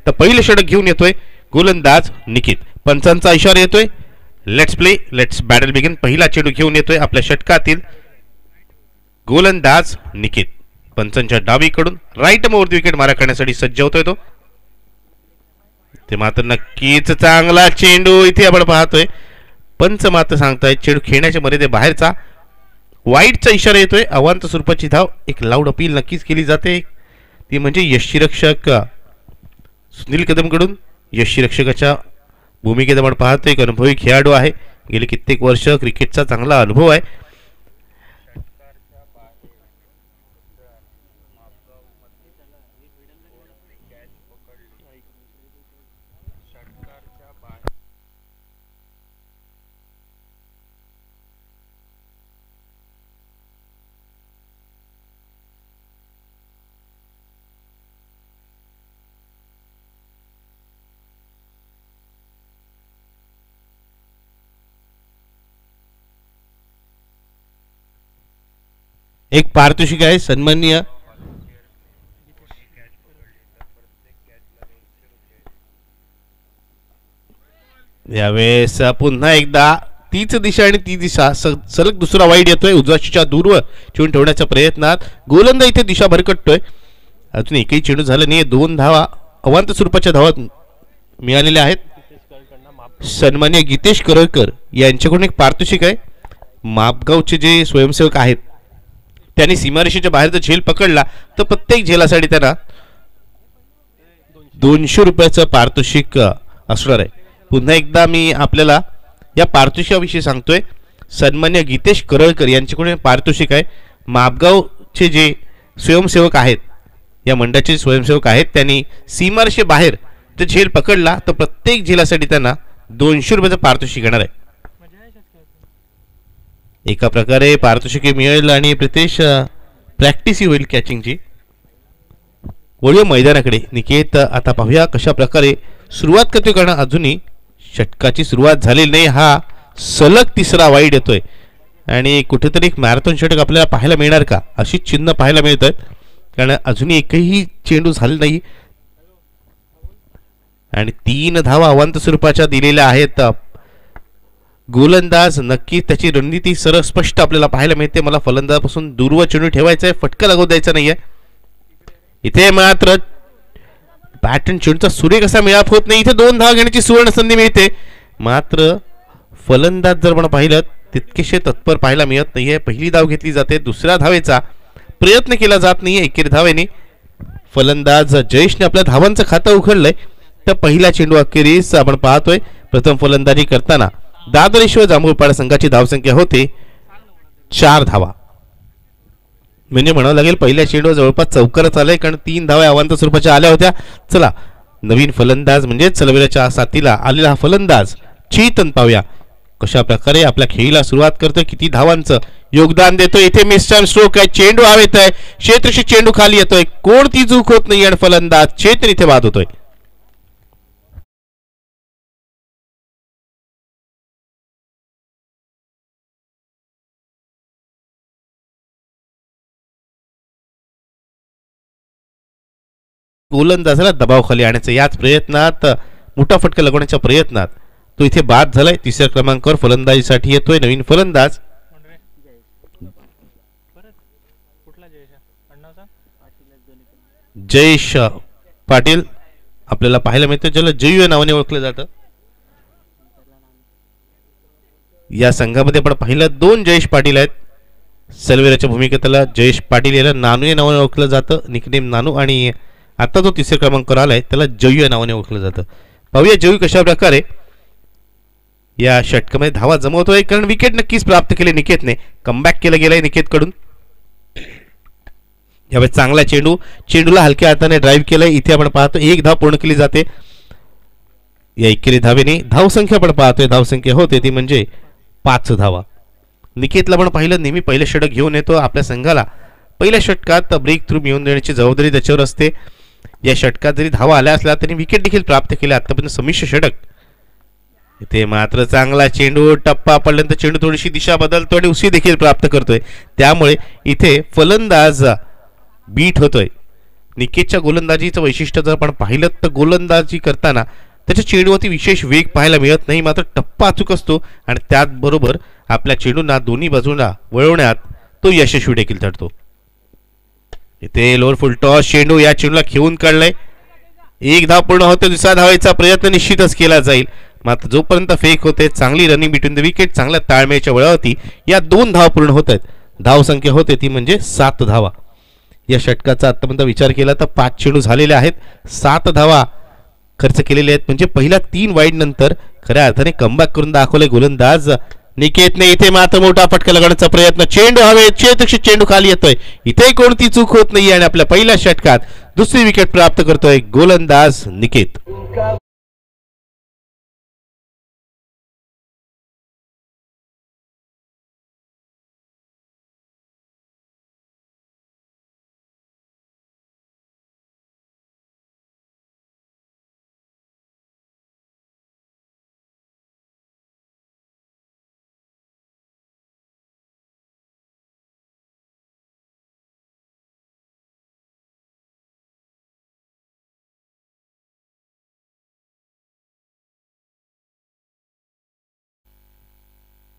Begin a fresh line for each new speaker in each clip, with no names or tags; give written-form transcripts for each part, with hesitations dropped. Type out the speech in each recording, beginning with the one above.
तर पहिले षटक घेऊन येतोय गोलंदाज निकित. पंचांचा इशारा येतोय let's play let's battle begin. पहिला चेंडू घेऊन येतोय आपल्या षटकातील गोलंदाज निकित. पंचांच्या डावीकडून राईट मोरती विकेट मारा करण्यासाठी सज्ज होतोय तो. ते मात्र नक्कीच चांगला चेंडू इथे आपण पाहतोय. पंच मात्र सांगताय चेंडू खेळण्याच्या मर्यादे बाहेरचा. वाईटचा इशारा येतोय. अवांतर स्वरूपाची धाव. एक लाऊड अपील नक्कीच केली जाते ती म्हणजे यष्टीरक्षक सुनील कदमकडून. यष्टीरक्षकाच्या भूमिकेत आपण पाहतोय एक अनुभवी खेळाडू आहे. गेली कित्येक वर्ष क्रिकेटचा चांगला अनुभव आहे. एक पारितोषिक आहे सन्माननीय यावेळेस पुन्हा एकदा तीच दिशा आणि ती दिशा सलग दुसरा वाईड येतोय. उजव्याच्या दूरवर चेंडू ठेवण्याच्या प्रयत्नात गोलंदाज इथे दिशा भरकटतोय. अजून एकही चेंडू झाला नाही. 2 धावा अवांतर स्वरूपाच्या धावा मिळालेल्या आहेत. सन्माननीय गीतेश करळकर यांच्याकडून एक पारितोषिक आहे. मापगावचे जे स्वयंसेवक आहेत त्यांनी सीमारेषेच्या बाहेर जर झेल पकडला तर प्रत्येक झेलासाठी त्यांना 200 रुपयाचं पारितोषिक असणार आहे. पुन्हा एकदा मी आपल्याला या पारितोषिकाविषयी सांगतोय. सन्मान्य गीतेश करळकर यांच्याकडून पारितोषिक आहे. मापगावचे जे स्वयंसेवक आहेत या मंडळाचे स्वयंसेवक आहेत त्यांनी सीमारेषे बाहेर जर झेल पकडला तर प्रत्येक झेलासाठी त्यांना 200 रुपयाचं पारितोषिक येणार आहे. एका प्रकारे पारितोषिके मिळेल आणि प्रितेश प्रॅक्टिस ही होईल कॅचिंगची. वळूया मैदानाकडे. निकेत आता पाहूया कशा प्रकारे सुरुवात करतोय. कारण अजूनही षटकाची सुरुवात झालेली नाही. हा सलग तिसरा वाईड येतोय आणि कुठेतरी एक मॅरेथॉन षटक आपल्याला पाहायला मिळणार का अशी चिन्ह पाहायला मिळत आहेत. कारण अजूनही एकही चेंडू झाला नाही आणि 3 धावा अवांतर स्वरूपाच्या दिलेल्या आहेत. गोलंदाज नक्की त्याची रणनीती सरळ स्पष्ट आपल्याला पाहायला मिळते. मला फलंदाजापासून दूरवर चेंडू ठेवायचा आहे. फटका लागू द्यायचा नाहीये. इथे मात्र पॅटर्न चेंडूचा सूर्य कसा मिळाप होत नाही. इथे 2 धावा घेण्याची सुवर्ण संधी मिळते. मात्र फलंदाज जर आपण पाहिलं तितकेशे तत्पर पाहायला मिळत नाहीये. पहिली धाव घेतली जाते. दुसऱ्या धावेचा प्रयत्न केला जात नाहीये. एकेरी धावेने फलंदाज जयेशने आपल्या धावांचं खातं उघडलंय. तर पहिला चेंडू अखेरीस आपण पाहतोय प्रथम फलंदाजी करताना दादरेश्वर जांभूळपाडा संघाची धावसंख्या होते 4 धावा. म्हणजे म्हणावं लागेल पहिल्या चेंडूवर जवळपास चौकारच आलाय. कारण 3 धावा अवांतर स्वरूपाच्या आल्या होत्या. चला नवीन फलंदाज म्हणजे चलविराच्या साथीला आलेला हा फलंदाज चेतन पाहूया कशा प्रकारे आपल्या खेळीला सुरुवात करतोय. किती धावांचं योगदान देतोय. इथे मिस्टर स्ट्रोक आहे. चेंडू हवेत आहे. क्षेत्रशी चेंडू खाली येतोय. कोणती चूक होत नाही आणि फलंदाज चेतन इथे बाद होतोय. गोलंदाजाला दबावाखाली आणण्याचा याच प्रयत्नात मोठा फटका लगवण्याच्या प्रयत्नात तो इथे बाद झालाय. तिसऱ्या क्रमांकावर फलंदाजीसाठी येतोय नवीन फलंदाज जयेश पाटील आपल्याला पाहायला मिळतं. ज्याला जयू या नावाने ओळखलं जातं. या संघामध्ये आपण पाहिलं 2 जयेश पाटील आहेत. सलवेराच्या भूमिकेत त्याला जयेश पाटील याला नानू या नावाने ओळखलं जातं. निकनेम नानू. आणि आता जो तिसऱ्या क्रमांकावर आलाय त्याला जयू या नावाने ओळखलं जातं. पाहूया जयू कशा प्रकारे या षटकामध्ये धावा जमवतोय. कारण विकेट नक्कीच प्राप्त केले निकेतने. कमबॅक केलं गेलंय निकेतकडून. यावेळी चांगला चेंडूला हलक्या हाताने ड्राईव्ह केलंय. इथे आपण पाहतो 1 धाव पूर्ण केली जाते. या एकेरी धावेने धावसंख्या आपण पाहतोय. धावसंख्या होते ती म्हणजे 5 धावा. निकेतला आपण पाहिलं नेहमी पहिलं षटक घेऊन येतो. आपल्या संघाला पहिल्या षटकात ब्रेक थ्रू मिळवून देण्याची जबाबदारी त्याच्यावर असते. या षटकात जरी धावा आल्या असल्या तरी विकेट देखील प्राप्त केल्या. आतापर्यंत संमिश्र षटक. इथे मात्र चांगला चेंडू टप्पा पडल्यानंतर चेंडू थोडीशी दिशा बदलतो आणि उसी देखील प्राप्त करतोय. त्यामुळे इथे फलंदाज बीट होतोय. निकेतच्या गोलंदाजीचं वैशिष्ट्य जर आपण पाहिलं तर गोलंदाजी करताना त्याच्या चेंडूवरती विशेष वेग पाहायला मिळत नाही, मात्र टप्पा अचूक असतो आणि त्याचबरोबर आपल्या चेंडूंना दोन्ही बाजूला वळवण्यात तो यशस्वी देखील ठरतो. इथे लोअर फुल टॉस चेंडू, या चेंडूला खेळून काढलाय. एक धाव पूर्ण होते, दुसरा धावायचा प्रयत्न निश्चितच केला जाईल, मात्र जोपर्यंत फेक होते चांगली रनिंग बिटवीन द विकेट, चांगल्या ताळमेळच्या वेळावरती या 2 धावा पूर्ण होत आहेत. धावसंख्या होते ती म्हणजे 7 धावा. या षटकाचा आतापर्यंत विचार केला तर 5 चेंडू झालेले आहेत, 7 धावा खर्च केलेले आहेत, म्हणजे पहिल्या 3 वाईड नंतर खऱ्या अर्थाने कमबॅक करून दाखवले गोलंदाज निकेतने. इथे मात्र मोठा फटका लगवण्याचा प्रयत्न, चेंडू हवे, चेंडू खाली येतोय. इथे कोणती चूक होत नाहीये आणि आपल्या पहिल्या षटकात दुसरी विकेट प्राप्त करतोय गोलंदाज निकेत.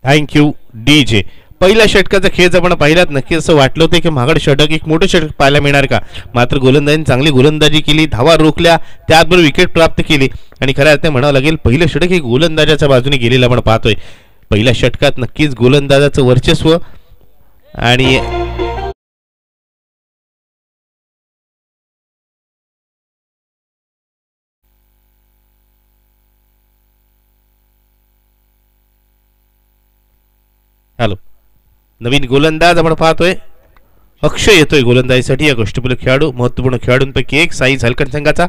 Thank you DJ. पहिल्या षटकाचा खेळ जर आपण पाहिलात नक्की असं वाटलं होतं की मागड षटक एक मोठं षटक पाहायला मिळणार का, मात्र गोलंदाजीने चांगली गोलंदाजी केली, धावा रोखल्या, त्याचबरोबर विकेट प्राप्त केली आणि खऱ्या अर्थाने म्हणावं लागेल पहिलं षटक हे गोलंदाजाच्या बाजूने गेलेलं आपण पाहतोय. पहिल्या षटकात नक्कीच गोलंदाजाचं वर्चस्व आणि हॅलो नवीन गोलंदाज आपण पाहतोय अक्षय येतोय गोलंदाजीसाठी. या गोष्टीपूर्वी खेळाडू महत्वपूर्ण खेळाडूंपैकी एक साई झालकण संघाचा.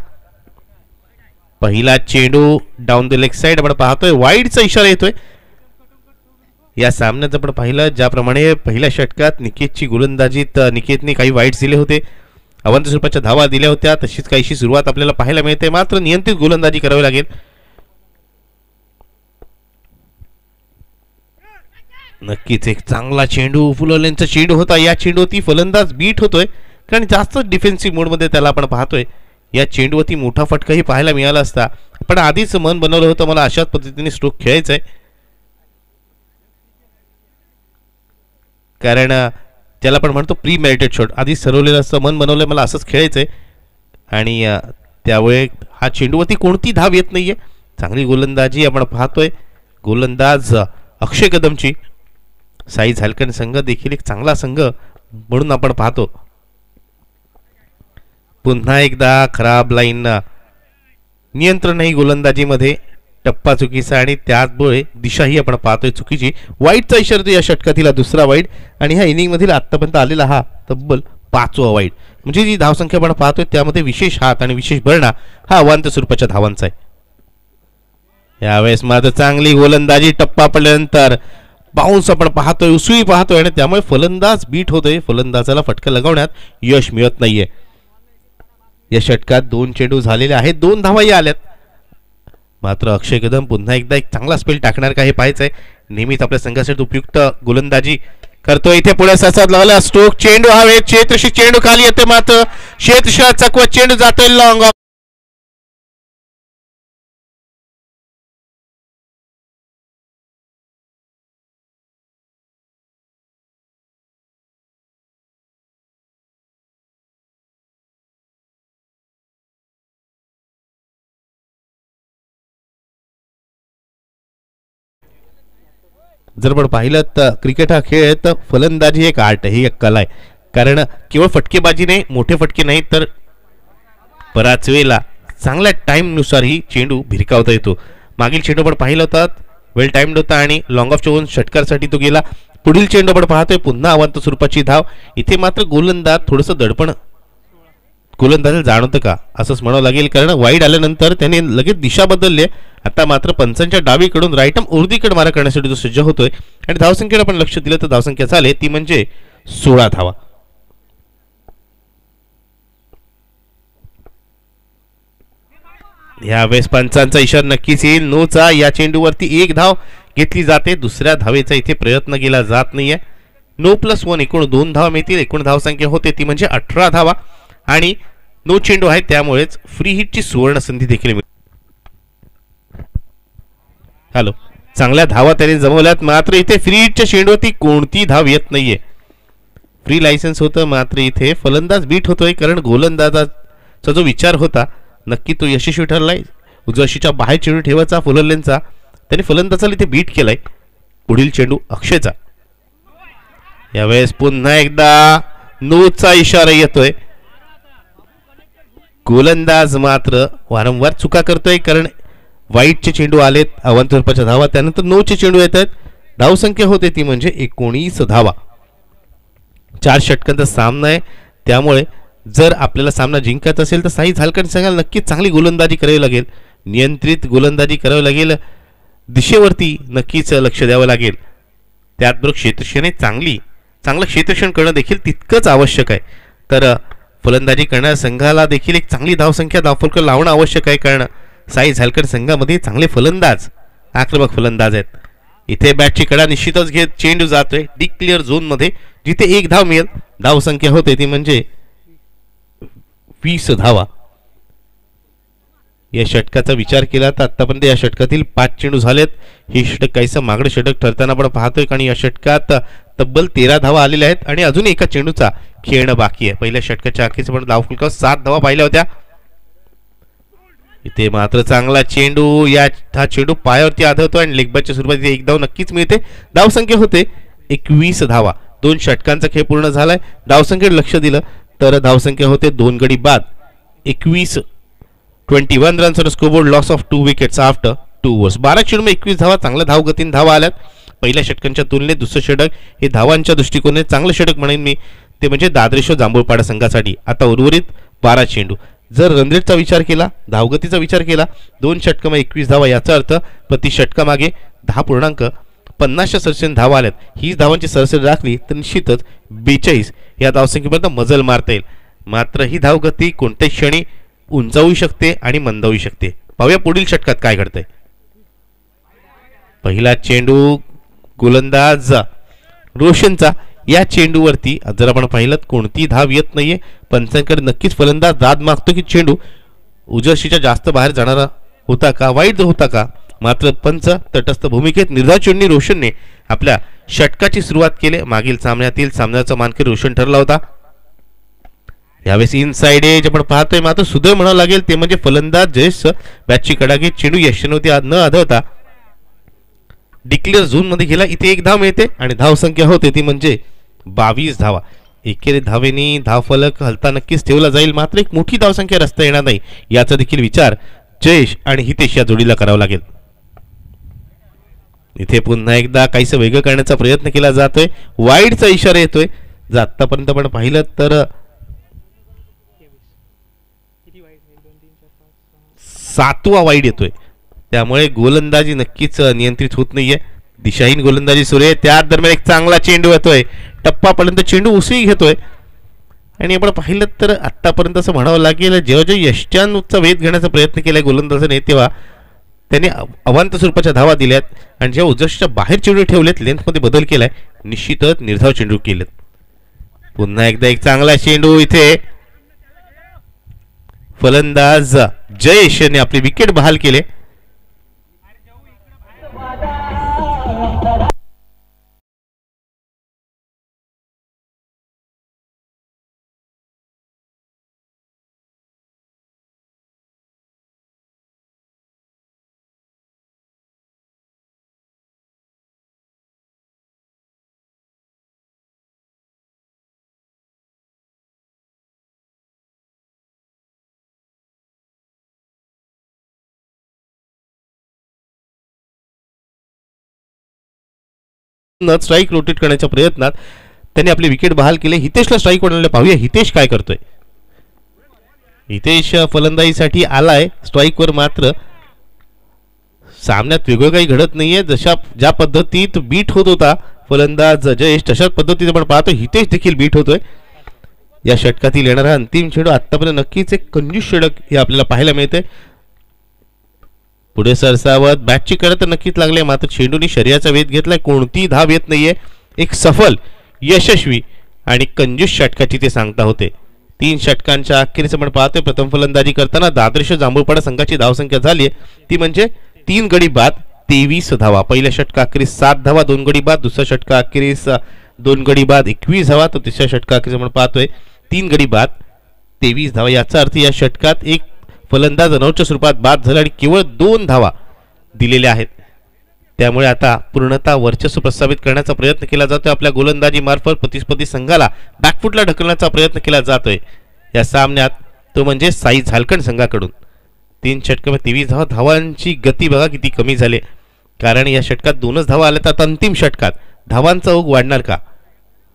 पहिला चेंडू डाऊन द लेग साइड आपण पाहतोय, वाईडचा इशारा येतोय. या सामन्यात आपण पाहिलं ज्याप्रमाणे पहिल्या षटकात निकेतची गोलंदाजीत निकेतने काही वाईड्स दिले होते, अवंत स्वरूपाच्या धावा दिल्या होत्या, तशीच काहीशी सुरुवात आपल्याला पाहायला मिळते, मात्र नियंत्रित गोलंदाजी करावी लागेल. नक्कीच एक चांगला चेंडू फुलवलेंचा चेंडू होता. या चेंडूवरती फलंदाज बीट होतोय कारण जास्त डिफेन्सिव्ह मोडमध्ये त्याला आपण पाहतोय. या चेंडूवरती मोठा फटकाही पाहायला मिळाला असता, पण आधीच मन बनवलं होतं मला अशाच पद्धतीने स्ट्रोक खेळायचा आहे, कारण त्याला आपण म्हणतो प्री मेरिटेड शॉट, आधीच ठरवलेलं असतं, मन बनवलंय मला असंच खेळायचंय आणि त्यावेळी हा चेंडूवरती कोणती धाव येत नाहीये. चांगली गोलंदाजी आपण पाहतोय गोलंदाज अक्षय कदमची. साई झालकण संघ देखील एक चांगला संघ म्हणून आपण पाहतो. पुन्हा एकदा खराब लाईन, नियंत्रण नाही गोलंदाजीमध्ये, टप्पा चुकीचा आणि त्याचमुळे दिशाही आपण पाहतोय चुकीची. वाईडचा इशारा या षटकातील दुसरा वाईड आणि ह्या इनिंग मधील आतापर्यंत आलेला हा तब्बल 5वा वाईड, म्हणजे जी धावसंख्या आपण पाहतोय त्यामध्ये विशेष हात आणि विशेष भरणा हा अवांत स्वरूपाच्या धावांचा आहे. यावेळेस मात्र चांगली गोलंदाजी, टप्पा पडल्यानंतर बाउन्स आपण पाहतोय, उसळी पाहतोय आणि त्यामुळे फलंदाज बीट होतोय, फलंदाजाला फटका लगवण्यात यश मिळत नाहीये. या षटकात 2 चेंडू झालेले आहेत, 2 धावाही आल्यात, मात्र अक्षय कदम पुन्हा एकदा एक चांगला स्पेल टाकणार का हे पाहायचंय. नेहमीच आपल्या संघासाठी उपयुक्त गोलंदाजी करतोय. इथे पुढे ससात लावला स्ट्रोक, चेंडू हवे, क्षेत्रशी चेंडू खाली येते, मात्र क्षेत्रशा चकवत चेंडू जातोय लॉंग ऑफ. जर आपण पाहिलं तर क्रिकेट हा खेळ आहे तर फलंदाजी एक आर्ट आहे, ही एक कला आहे, कारण केवळ फटकेबाजी नाही, मोठे फटके नाही तर बराच वेळेला चांगल्या टाईमनुसार ही चेंडू भिरकावता येतो. मागील चेंडू आपण पाहिलं होता, वेल टाइम्ड होता आणि लॉंग ऑफ चेवून षटकारसाठी तो गेला. पुढील चेंडू आपण पाहतोय पुन्हा अवांत स्वरूपाची धाव. इथे मात्र गोलंदाज थोडंसं दडपण गोलंदाजाला जाणवतं का असंच म्हणावं लागेल, कारण वाईड आल्यानंतर त्याने लगेच दिशा बदलली. आता मात्र पंचांच्या डावीकडून राईट आर्म उर्दीकडे मारा करण्यासाठी तो सज्ज होतोय आणि धावसंख्येला आपण लक्ष दिलं तर धावसंख्या झाली ती म्हणजे 16 धावा. यावेळेस पंचांचा इशारा नक्कीच येईल, नोचा. या चेंडूवरती 1 धाव घेतली जाते, दुसऱ्या धावेचा इथे प्रयत्न केला जात नाहीये. नो+1 एकूण 2 धावा मिळतील, एकूण धावसंख्या होते ती म्हणजे 18 धावा आणि नो चेंडू आहे, त्यामुळेच फ्री हिटची सुवर्ण संधी देखील मिळते. हॅलो, चांगल्या धावा त्याने जमवल्यात, मात्र इथे फ्री हिटच्या चेंडूवरती कोणती धाव येत नाहीये. फ्री लायसन्स होतं, मात्र इथे फलंदाज बीट होतोय, कारण गोलंदाजाचा जो विचार होता नक्की तो यशस्वी ठरलाय. उजव्याशीच्या बाहेर चेंडू ठेवायचा फुलरलेनचा, त्याने फलंदाजाला इथे बीट केलाय. पुढील चेंडू अक्षयचा. यावेळेस पुन्हा एकदा नोचा इशारा येतोय. गोलंदाज मात्र वारंवार चुका करतोय, कारण वाईटचे चेंडू आलेत. आव्हान स्वरूपाच्या धावा, त्यानंतर नोचे चेंडू येत आहेत. धावसंख्या होते ती म्हणजे 19 धावा. 4 षटकांचा सामना आहे, त्यामुळे जर आपल्याला सामना जिंकायचा असेल तर साई झालकर संघाला नक्कीच चांगली गोलंदाजी करावी लागेल, नियंत्रित गोलंदाजी करावी लागेल, दिशेवरती नक्कीच लक्ष द्यावं लागेल. त्याचबरोबर क्षेत्ररक्षणे चांगलं क्षेत्ररक्षण करणं देखील तितकंच आवश्यक आहे. तर फलंदाजी करणाऱ्या संघाला देखील एक चांगली धावसंख्या धावफलक लावणं आवश्यक आहे, कारण साई झालकर संघामध्ये चांगले फलंदाज, आक्रमक फलंदाज आहेत. इथे बॅटची कडा निश्चितच घेत चेंडू जातोय डिक्लिअर झोनमध्ये, जिथे 1 धाव मिळेल. धावसंख्या होते ती म्हणजे 20 धावा. या षटकाचा विचार केला तर आतापर्यंत या षटकातील 5 चेंडू झालेत. हे षटक काहीसं मागडं षटक ठरताना आपण पाहतोय, कारण या षटकात तब्बल 13 धावा आलेल्या आहेत आणि अजून एका चेंडूचा खेळणं बाकी आहे. पहिल्या षटकाच्या अखेरच पण धावफलकावर 7 धावा पाहिल्या होत्या. इथे मात्र चांगला चेंडू, हा चेंडू पायावरती आदळतो आणि लेगबाच्या सुरुवातीत 1 धाव नक्कीच मिळते. धावसंख्या होते 21 धावा. 2 षटकांचा खेळ पूर्ण झालाय. धावसंख्येकडे लक्ष दिलं तर धावसंख्या होते 2 गडी बाद 21 runs on scoreboard, loss of 2 wickets after 2 overs. 12 चेंडूमध्ये 21 धावा, चांगल्या धावगतीने धावा आल्यात. पहिल्या षटकांच्या तुलनेत दुसरं षटक हे धावांच्या दृष्टिकोनाने चांगलं षटक म्हणेन मी, ते म्हणजे दादरेश्वर जांभूळपाडा संघासाठी. आता उर्वरित 12 चेंडू, जर रनरेटचा विचार केला, धावगतीचा विचार केला, 2 षटकामध्ये 21 धावा, याचा अर्थ प्रति षटकामागे 10.50च्या सरासरीने धावा आल्यात. हीच धावांची सरासरी राखली तर निश्चितच 42 या धावसंख्येपर्यंत मजल मारता येईल. मात्र ही धावगती कोणत्याही क्षणी उंचावू शकते आणि मंदावू शकते. पाहूया पुढील षटकात काय घडतंय. पहिला चेंडू गोलंदाज रोशनचा. या चेंडूवरती जर आपण पाहिलं कोणती धाव येत नाहीये. पंचांकडे नक्कीच फलंदाज दाद मागतो की चेंडू उजशीच्या जास्त बाहेर जाणारा होता का, वाईट होता का. मात्र पंच तटस्थ भूमिकेत निर्धाव चेंडूने रोशनने आपल्या षटकाची सुरुवात केली. मागील सामन्याचा मानकरी रोशन ठरला होता. यावेळेस इनसाइड एज आपण पाहतोय, मात्र सुदैव म्हणावं लागेल ते म्हणजे फलंदाज जयेश बॅटची कडा घेत चेंडू यशस्वी न आढळता डिक्लेअर झोन मध्ये गेला. इथे 1 धाव मिळते आणि धावसंख्या होते ती म्हणजे 22 धावा. एकेरी धावेनी धावफलक हलता नक्कीच ठेवला जाईल, मात्र एक मोठी धावसंख्या रस्ता येणार नाही याचा देखील विचार जयेश आणि हितेश या जोडीला करावा लागेल. इथे पुन्हा एकदा काहीसं वेगळं करण्याचा प्रयत्न केला जातोय. वाईडचा इशारा येतोय. जर आतापर्यंत आपण पाहिलं तर 7वा वाईड येतोय, त्यामुळे गोलंदाजी नक्कीच नियंत्रित होत नाहीये. दिशाहीन गोलंदाजी सुरू आहे. त्या दरम्यान एक चांगला चेंडू येतोय, टप्पापर्यंत चेंडू उसळी घेतोय. आणि आपण पाहिलं तर आतापर्यंत असं म्हणावं लागेल, जेव्हा यष्ट्यांचा वेध घेण्याचा प्रयत्न केलाय गोलंदाजाने, तेव्हा त्याने अवांत स्वरूपाच्या धावा दिल्यात आणि जेव्हा उजशीच्या बाहेर चेंडू ठेवलेत, लेंथमध्ये बदल केलाय, निश्चितच निर्धाव चेंडू केलेत. पुन्हा एकदा एक चांगला चेंडू. इथे फलंदाज जयेश यांनी आपली विकेट बहाल केले. स्ट्राईक रोटेट करण्याच्या प्रयत्नात त्यांनी आपली विकेट बहाल केले. हितेशला स्ट्राईक बनवले. पाहूया हितेश काय करतोय. हितेश फलंदाजीसाठी आलाय स्ट्राईकवर, मात्र सामन्यात वेगळं काही घडत नाहीये. ज्या पद्धतीत बीट होत होता फलंदाज जयेश, तशाच पद्धतीने आपण पाहतो हितेश देखील बीट होतोय. या षटकातील येणारा अंतिम चेंडू आतापर्यंत नक्कीच एक कंजूस षटक हे आपल्याला पाहायला मिळते. पुढे सरसावत बॅटची कडा तर नक्कीच लागले, मात्र चेंडूने शरीराचा वेध घेतलाय. कोणती धाव येत नाहीये. एक सफल, यशस्वी आणि कंजूस षटकाची ते सांगता होते. तीन षटकांच्या अखेरीस आपण पाहतोय प्रथम फलंदाजी करताना दादर्श जांभूळपाडा संघाची धावसंख्या झाली ती म्हणजे 3 गडी बाद 23 धावा. पहिल्या षटका अखेरीस 7 धावा 2 गडी बाद, दुसऱ्या षटका अखेरीस 2 गडी बाद 21 धावा, तर तिसऱ्या षटका अखेरीस आपण पाहतोय 3 गडी बाद 23 धावा. याचा अर्थ या षटकात एक फलंदाज रनआउटच्या स्वरूपात बाद झाला आणि केवळ 2 धावा दिलेल्या आहेत. त्यामुळे आता पूर्णतः वर्चस्व प्रस्थापित करण्याचा प्रयत्न केला जातोय. आपल्या गोलंदाजी मार्फत प्रतिस्पर्धी संघाला बॅकफुटला ढकलण्याचा प्रयत्न केला जातोय या सामन्यात, तो म्हणजे साई झालकंड संघाकडून. 3 षटकामध्ये 23 धावा. धावांची गती बघा किती कमी झाली, कारण या षटकात 2च धावा आल्या. तर अंतिम षटकात धावांचा ओघ वाढणार का,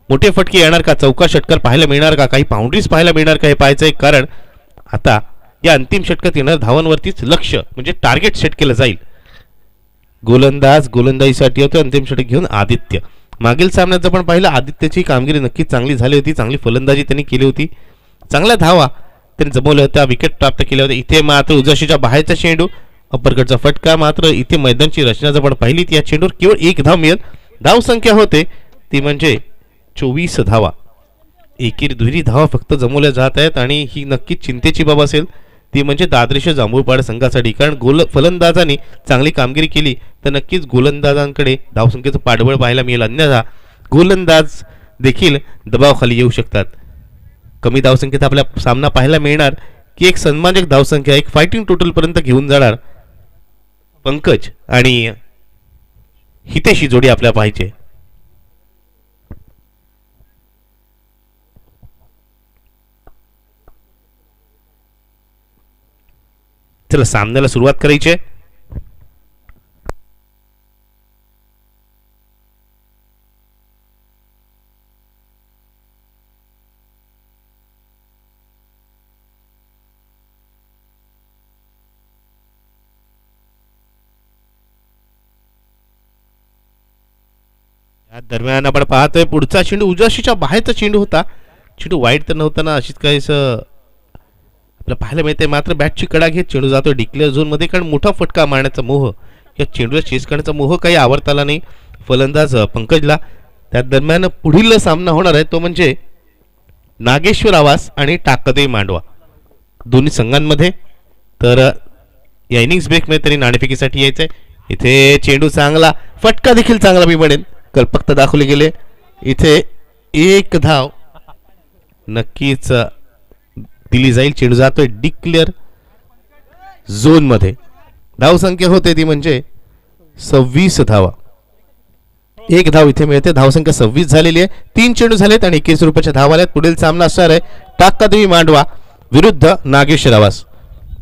मोठे फटके येणार का, चौका षटकार पाहायला मिळणार का, काही बाउंड्रीज पाहायला मिळणार का, हे पाहायचं आहे. कारण आता या अंतिम षटकात येणार धावांवरतीच लक्ष म्हणजे टार्गेट सेट केलं जाईल. गोलंदाज गोलंदाजीसाठी होते अंतिम षटक घेऊन आदित्य. मागील सामन्यात आपण पाहिलं आदित्यची कामगिरी नक्कीच चांगली झाली होती, चांगली फलंदाजी त्यांनी केली होती, चांगल्या धावा त्यांनी जमवल्या होत्या, विकेट प्राप्त केल्या होत्या. इथे मात्र उजशीच्या बाहेरचा चेंडू, अपरकटचा फटका. मात्र इथे मैदानची रचना जर आपण पाहिली तर या चेंडूवर केवळ 1 धाव मिळेल. धावसंख्या होते ती म्हणजे 24 धावा. एकेरी दुहेरी धावा फक्त जमवल्या जात आहेत आणि ही नक्कीच चिंतेची बाब असेल, ती म्हणजे दादर्श जांभूळपाडा संघासाठी. कारण फलंदाजांनी चांगली कामगिरी केली तर नक्कीच गोलंदाजांकडे धावसंख्येचं पाठबळ पाहायला मिळेल, अन्यथा गोलंदाज देखील दबावाखाली येऊ शकतात. कमी धावसंख्येत आपला सामना पाहायला मिळणार की एक सन्मानजनक धावसंख्या, एक फायटिंग टोटलपर्यंत घेऊन जाणार पंकज आणि हितेश ही जोडी आपल्याला पाहिजे. चला सामन्याला सुरुवात करायची आहे. या दरम्यान आपण पाहतोय पुढचा चेंडू उजशीच्या बाहेरचा चेंडू होता. चेंडू वाईट तर नव्हता ना, अशीच काहीच आपल्याला पाहायला मिळते. मात्र बॅटची कडा घेत चेंडू जातो डिक्लेअर झोनमध्ये, कारण मोठा फटका मारण्याचा मोह, या चेंडूला चेस करण्याचा मोह काही आवडता आला नाही फलंदाज पंकजला. त्या दरम्यान पुढील सामना होणार आहे तो म्हणजे नागेश्वर आवास आणि टाकदेवी मांडवा दोन्ही संघांमध्ये. तर या इनिंग्स ब्रेकमध्ये तरी नाणेफेकीसाठी यायचं आहे. इथे चेंडू चांगला, फटका देखील चांगला मी म्हणेन, कल्पकता दाखवली गेले. इथे 1 धाव नक्कीच दिली जाईल. चेंडू जातोय डिक्लेअर झोन मध्ये. धावसंख्या होते ती म्हणजे 26 धावा. 1 धाव इथे मिळते. धावसंख्या 26 झालेली आहे. 3 चेंडू झालेत आणि 21 रुपयाच्या धावा आल्यात. पुढील सामना असणार आहे टाकादेवी मांडवा विरुद्ध नागेश्वर आवास.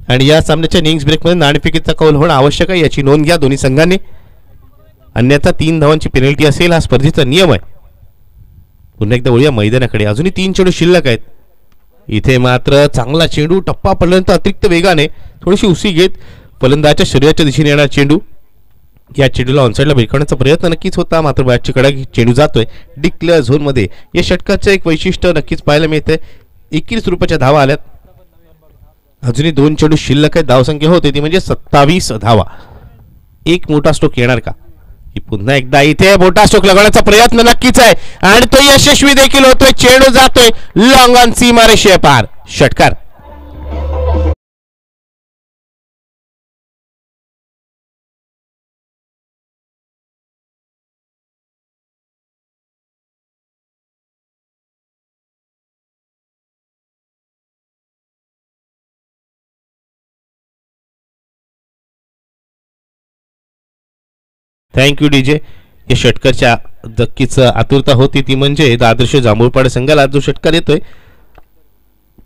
आणि या सामन्याच्या इनिंग्स ब्रेकमध्ये नाणेफेकीचा कौल होणं आवश्यक आहे, याची नोंद घ्या दोन्ही संघांनी, अन्यथा 3 धावांची पेनल्टी असेल. हा स्पर्धेचा नियम आहे. पुन्हा एकदा वळूया मैदानाकडे. अजूनही 3 चेंडू शिल्लक आहेत. इथे मात्र चांगला चेंडू टप्पा पडल्यानंतर अतिरिक्त वेगाने थोडीशी उसी घेत फलंदाजाच्या शरीराच्या दिशेने येणार चेंडू. या चेंडूला ऑनसाईडला भिरकवण्याचा प्रयत्न नक्कीच होता, मात्र बॅटची कडा चेंडू जातोय डिक्लेअर झोनमध्ये. या षटकाचं एक वैशिष्ट्य नक्कीच पाहायला मिळतंय. 21 रुपयाच्या धावा आल्यात. अजूनही 2 चेंडू शिल्लक आहेत. धावसंख्या होते ती म्हणजे 27 धावा. एक मोठा स्ट्रोक येणार का, की पुन्हा एकदा इथे मोठा स्ट्रोक लगवण्याचा प्रयत्न नक्कीच आहे आणि तो यशस्वी देखील होतोय. चेंडू जातोय लॉंग ऑन सीमारेषे पार. षटकार. Thank you DJ. या षटकाच्या नक्कीच आतुरता होती ती म्हणजे दादर्श जांभूळपाडा संघाला जो षटकार येतोय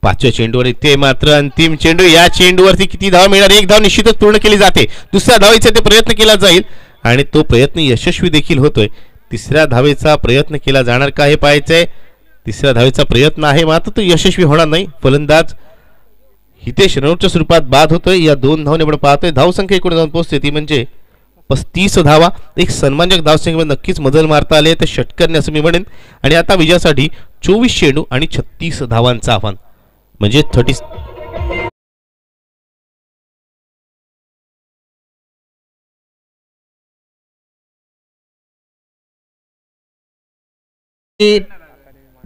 5व्या चेंडूवर. इथे मात्र अंतिम चेंडू. या चेंडूवरती किती धाव मिळणार, 1 धाव निश्चितच पूर्ण केली जाते. दुसऱ्या धावेचा ते प्रयत्न केला जाईल आणि तो प्रयत्न यशस्वी देखील होतोय. तिसऱ्या धावेचा प्रयत्न केला जाणार का हे पाहायचंय. तिसऱ्या धावेचा प्रयत्न आहे मात्र तो यशस्वी होणार नाही. फलंदाज हितेश रनआउटच्या स्वरूपात बाद होतोय. या 2 धावने आपण पाहतोय. धावसंख्या एकूण जाऊन पोहोचते ती म्हणजे 35 धावा. एक सन्मानजनक धावसंख्येमध्ये नक्कीच मजल मारता आले ते षटकारने असं मी म्हणेन. आणि आता विजयासाठी 24 चेंडू आणि 36 धावांचं आव्हान म्हणजे 30.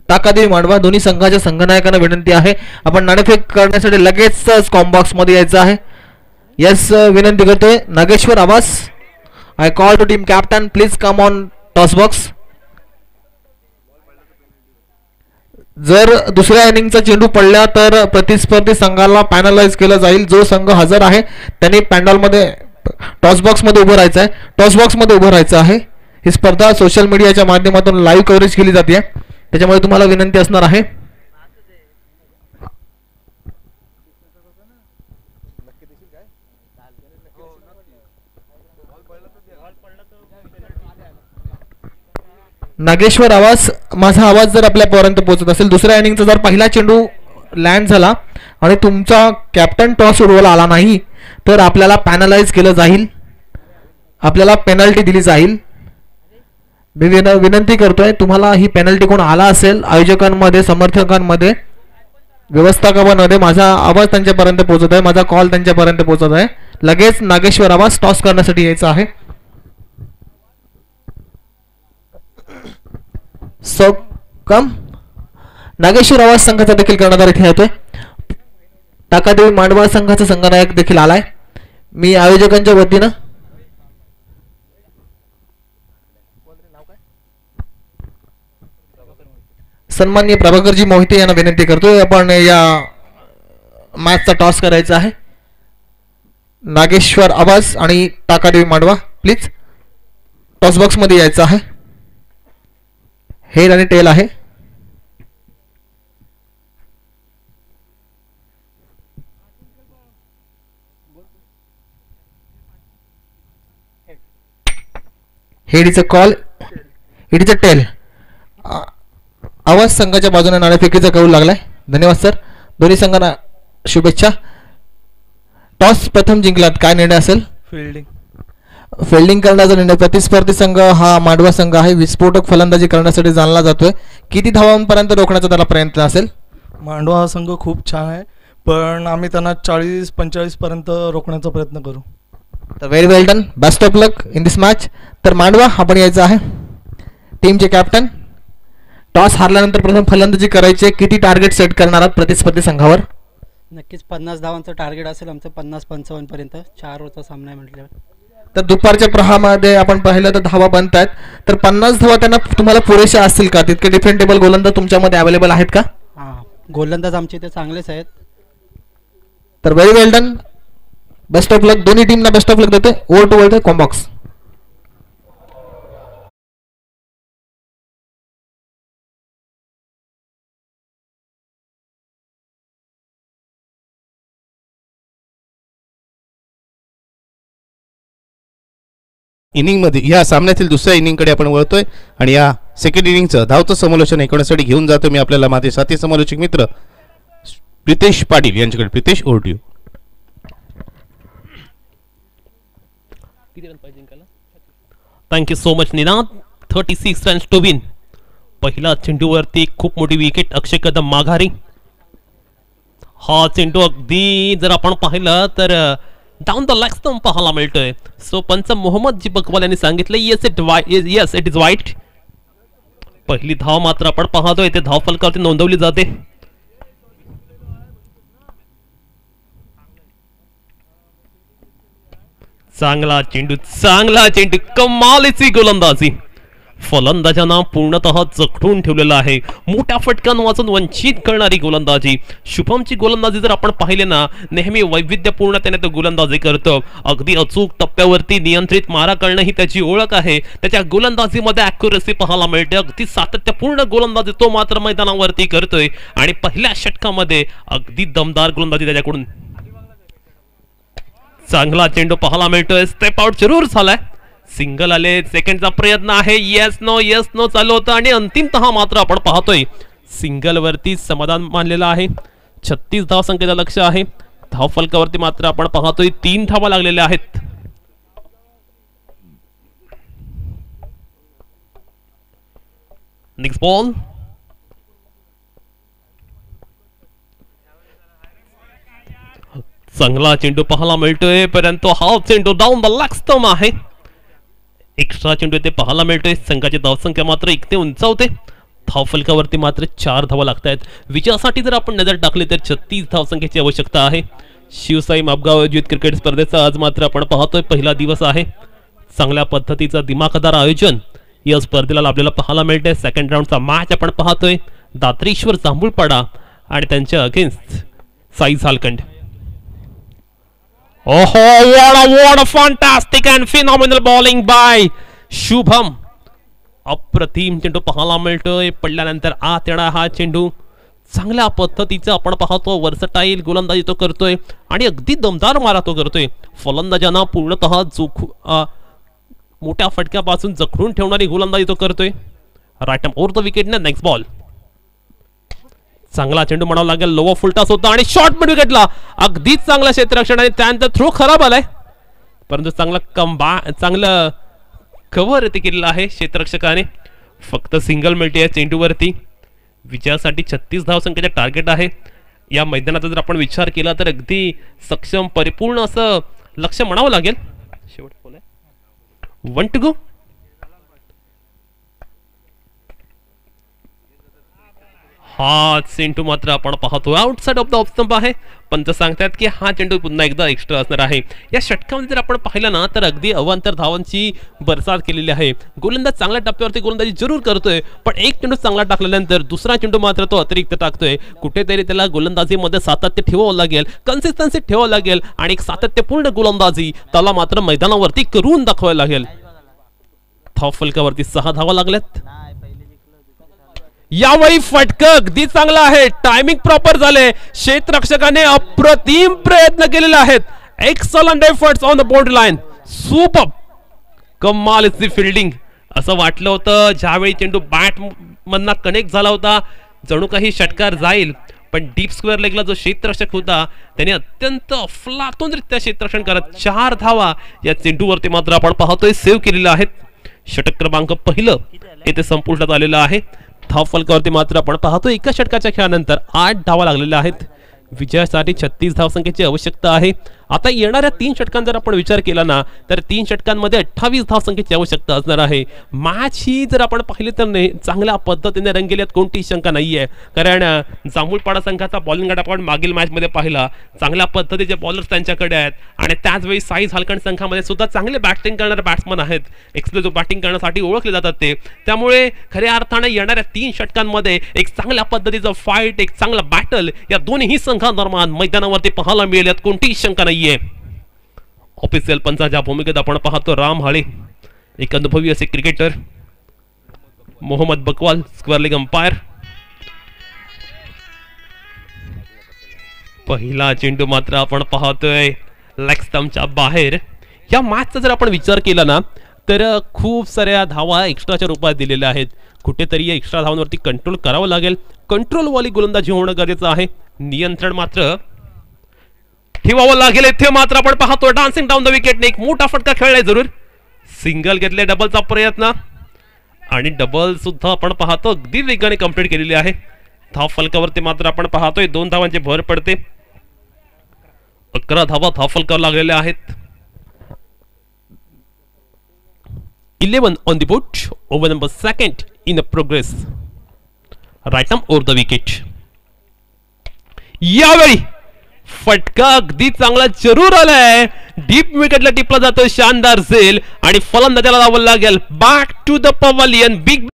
टाकादेवी मांडवा दोन्ही संघाच्या संघनायकांना विनंती आहे आपण नाणेफेक करण्यासाठी लगेच कॉम्बॉक्स मध्ये यायचं आहे. यस विनंती करतोय Nageshwar Awas. I call to team captain please come on toss box. जर दुसऱ्या इनिंगचा चेंडू पडला तर प्रतिस्पर्धी संघाला पॅनलाइज केलं जाईल. जो संघ हजर आहे त्यांनी पॅन्डलमध्ये टॉस बॉक्समध्ये उभं राहायचं आहे. टॉस बॉक्समध्ये उभं राहायचं आहे. ही स्पर्धा सोशल मीडियाच्या माध्यमातून लाईव्ह कव्हरेज केली जाते त्याच्यामुळे तुम्हाला विनंती असणार आहे. नागेश्वर आवाज माझा आवाज जर आपल्यापर्यंत पोहोचत असेल दुसऱ्या इनिंगचा जर पहिला चेंडू लँड झाला आणि तुमचा कॅप्टन टॉस उडवायला आला नाही तर आपल्याला पॅनलाइज केलं जाईल. आपल्याला पेनल्टी दिली जाईल. मी विनंती करतोय तुम्हाला ही पेनल्टी कोण आला असेल आयोजकांमध्ये समर्थकांमध्ये व्यवस्थापकांमध्ये माझा आवाज त्यांच्यापर्यंत पोहोचत आहे. माझा कॉल त्यांच्यापर्यंत पोहोचत आहे. लगेच नागेश्वर आवाज टॉस करण्यासाठी यायचा आहे. सो कम नागेश्वर आवाज संघाचा देखील कर्णधार इथे येतोय. टाकादेवी मांडवा संघाचा संघनायक देखील आलाय. मी आयोजकांच्या वतीनं सन्माननीय प्रभाकरजी मोहिते यांना विनंती करतोय आपण या मॅचचा टॉस करायचा आहे. नागेश्वर आवाज आणि Takadevi Mandwa please toss box मध्ये यायचं आहे. हेड आणि टेल आहे. Head is a call it is a tail. Awaz संघाच्या बाजूने नाणेफेकीचा कौल लागलाय. धन्यवाद सर. दोन्ही संघांना शुभेच्छा. टॉस प्रथम जिंकलात काय निर्णय असेल? फिल्डिंग करण्याचा निर्णय. प्रतिस्पर्धी संघ हा मांडवा संघ आहे. विस्फोटक फलंदाजी करण्यासाठी जाणला जातोय. किती धावांपर्यंत रोखण्याचा त्याला प्रयत्न असेल?
मांडवा हा संघ खूप छान आहे पण आम्ही त्यांना 40-45 पर्यंत रोखण्याचा प्रयत्न करू.
तर very well done. Best of luck in this match. तर मांडवा आपण यायचं आहे. टीमचे कॅप्टन टॉस हारल्यानंतर प्रथम फलंदाजी करायचे. किती टार्गेट सेट करणार आहात प्रतिस्पर्धी संघावर?
नक्कीच 50 धावांचं टार्गेट असेल आमचं 50-55 पर्यंत. 4 ओव्हरचा सामना आहे म्हटल्यावर.
तर दुपारच्या प्रहामध्ये आपण पाहिलं तर धावा बनत आहेत. तर 50 धावा त्यांना तुम्हाला पुरेशा असतील का? तितके डिफेंडेबल गोलंदाज तुमच्यामध्ये अवेलेबल आहेत का?
हां गोलंदाज आमचे इथे चांगलेच आहेत.
तर very well done. Best of luck. दोन्ही टीमना बेस्ट ऑफ लक देतोय. Over to over combox.
इनिंगमध्ये या सामन्यातील दुसऱ्या इनिंगकडे आपण वळतोय आणि या सेकंड इनिंगचं धावतं समालोचन ऐकण्यासाठी घेऊन जातो मी आपल्याला माझे साथी समालोचक मित्र प्रितेश पाटील यांच्याकडे. Pritesh over to you.
Thank you so much Ninad. 36 runs to win. पहिला चेंडूवरती खूप मोठी विकेट अक्षय कदम माघारी. हा चेंडू अगदी जर आपण पाहिलं तर डाऊन द लेग स्टंप पाहायला मिळतोय. सो पंच मोहम्मद जी बकवाल यांनी सांगितलं येस इट इज वाईट. पहिली धाव मात्र आपण पाहतोय ते धाव फलकावरती नोंदवली जाते. चांगला चेंडू कमालीची गोलंदाजी. फलंदाजांना पूर्णतः जखडून ठेवलेला आहे. मोठ्या फटक्यानं वाचून वंचित करणारी गोलंदाजी. शुभमची गोलंदाजी जर आपण पाहिले ना नेहमी वैविध्यपूर्ण त्याने तो गोलंदाजी करतो. अगदी अचूक टप्प्यावरती नियंत्रित मारा करणं ही त्याची ओळख आहे. त्याच्या गोलंदाजीमध्ये ॲक्युरसी पाहायला मिळते. अगदी सातत्यपूर्ण गोलंदाजी तो मात्र मैदानावरती करतोय आणि पहिल्या षटकामध्ये अगदी दमदार गोलंदाजी त्याच्याकडून. चांगला चेंडू पाहायला मिळतोय. स्टेप आउट जरूर झालाय. सिंगल आले. सेकंडचा प्रयत्न आहे. येस नो चालू होतं आणि अंतिमतः मात्र आपण पाहतोय सिंगल वरती समाधान मानलेलं आहे. 36 धाव संख्येचं लक्ष आहे. धाव फलकावरती मात्र आपण पाहतोय 3 धावा लागलेल्या आहेत. Next ball. चांगला चेंडू पाहायला मिळतोय परंतु हा चेंडू डाऊन द लेग स्टंप आहे. एक्स्ट्रा चेंडू ते पाहायला मिळतोय. संघाची धावसंख्या मात्र 1 ते उंचावते. धावफलकावरती मात्र 4 धावा लागत आहेत. विजयासाठी जर आपण नजर टाकली तर 36 धावसंख्येची आवश्यकता आहे. शिवसाई मापगाव आयोजित क्रिकेट स्पर्धेचा आज मात्र आपण पाहतोय पहिला दिवस आहे. चांगल्या पद्धतीचं दिमाखदार आयोजन या स्पर्धेला आपल्याला पाहायला मिळते. सेकंड राऊंडचा मॅच आपण पाहतोय दात्रेश्वर जांभूळपाडा आणि त्यांच्या अगेन्स्ट साई झालखंड. ओहो, what a fantastic and phenomenal bowling by Shubham. अप्रतिम चेंडू पाहायला मिळतोय. पडल्यानंतर आत येणार हा चेंडू चांगल्या पद्धतीचं आपण पाहतो. वर्सटाईल गोलंदाजी तो करतोय आणि अगदी दमदार मारा तो करतोय. फलंदाजांना पूर्णतः मोठ्या फटक्यापासून जखडून ठेवणारी गोलंदाजी तो करतोय. Right arm over the wicket ने नेक्स्ट बॉल. चांगला चेंडू म्हणावा लागेल. लोवर फुलटॉस होता आणि शॉर्ट मिड विकेटला अगदीच चांगला क्षेत्ररक्षण आणि त्यानंतर थ्रो खराब आलाय परंतु चांगलं कव्हर इथे केलेलं आहे क्षेत्ररक्षकाने. फक्त सिंगल मिळते या चेंडूवरती. विजयासाठी 36 धावसंख्येचे टार्गेट आहे. या मैदानाचा जर आपण विचार केला तर अगदी सक्षम परिपूर्ण असं लक्ष म्हणावं लागेल. शेवट 1 to go. हा चेंडू मात्र आपण पाहतो outside of the off stump आहे. पंच सांगतात की हा चेंडू पुन्हा एकदा एक्स्ट्रा असणार आहे. या षटकामध्ये जर आपण पाहिलं ना तर अगदी अवांतर धावांची बरसात केलेली आहे. गोलंदाज चांगल्या टप्प्यावरती गोलंदाजी जरूर करतोय पण एक चेंडू चांगला टाकल्यानंतर दुसरा चेंडू मात्र तो अतिरिक्त टाकतोय. कुठेतरी त्याला गोलंदाजीमध्ये सातत्य ठेवावं लागेल, कन्सिस्टन्सी ठेवावं लागेल आणि एक सातत्यपूर्ण गोलंदाजी त्याला मात्र मैदानावरती करून दाखवायला लागेल. धावफलकावरती 6 धावा लागल्यात. यावेळी फटका अगदी चांगला आहे. टायमिंग प्रॉपर झाले. क्षेत्ररक्षकाने अप्रतिम प्रयत्न केलेले आहेत. Excellent efforts on the boundary line. Super कमालची फिल्डिंग. असं वाटलं होतं ज्यावेळी चेंडू बॅट मधना कनेक्ट झाला होता जणू काही षटकार जाईल पण डीप स्क्वेअर लेगला जो क्षेत्ररक्षक होता त्याने अत्यंत अफलातूनरित्या क्षेत्ररक्षण करत 4 धावा या चेंडूवरती मात्र आपण पाहतोय सेव्ह केलेल्या आहेत. षटक क्रमांक पहिलं येथे संपुष्टात आलेलं आहे. धावफलकावरती मात्र आपण पाहतो एका षटकाच्या खेळानंतर 8 धावा लागलेल्या आहेत. विजयासाठी 36 धावसंख्येची आवश्यकता आहे. आता येणाऱ्या 3 षटकांचा जर आपण विचार केला ना तर 3 षटकांमध्ये 28 धावसंख्येची आवश्यकता असणार आहे. मॅच ही जर आपण पाहिली तर चांगल्या पद्धतीने रंगलेल्यात कोणतीही शंका नाहीये. कारण जांभूळपाडा संघाचा बॉलिंग गट आपण मागील मॅच मध्ये पाहिला. चांगल्या पद्धतीचे बॉलर्स त्यांच्याकडे आहेत आणि त्याचवेळी साई झालखंड संघामध्ये सुद्धा चांगले बॅटिंग करणारे बॅट्समन आहेत. एक्सप्लोसिव्ह बॅटिंग करण्यासाठी ओळखले जातात ते. त्यामुळे खऱ्या अर्थाने येणाऱ्या 3 षटकांमध्ये एक चांगल्या पद्धतीचं फाईट, एक चांगला बॅटल या दोन्ही संघांदरम्यान मैदानावरती पाहायला मिळेल यात कोणतीही शंका नाहीये. ऑफिशियल पंचाच्या भूमिकेत आपण पाहतो राम हाळे, एक अनुभवी असे cricketer. Mohammad Bakwal square leg umpire. पहिला चेंडू मात्र आपण पाहतोय लेग स्टंपच्या बाहेर. या मॅचचा जर आपण विचार केला ना तर खूप साऱ्या धावा एक्स्ट्राच्या रूपात दिलेल्या आहेत. कुठेतरी या एक्स्ट्रा धावांवरती कंट्रोल करावं लागेल. कंट्रोलवाली गोलंदाजी होणं गरजेचं आहे. नियंत्रण मात्र ठेवावं लागेल. इथे मात्र आपण पाहतो डान्सिंग डाऊन द विकेटने एक मोठा फटका खेळलाय. जरूर सिंगल घेतले, डबलचा प्रयत्न आणि डबल सुद्धा आपण पाहतो अगदी वेगाने कंप्लीट केलेली आहे. धाव फलकावरती मात्र आपण पाहतोय 2 धावांची भर पडते. 11 धावा धाव फलकावर लागलेल्या आहेत. 11 on the board. Over number 2 in progress. Right arm over the wicket. यावेळी फटका अगदी चांगला जरूर आलाय. डीप विकेटला टिपला जातो. शानदार झेल आणि फलंदाजाला लावावं लागेल. Back to the pavilion. Big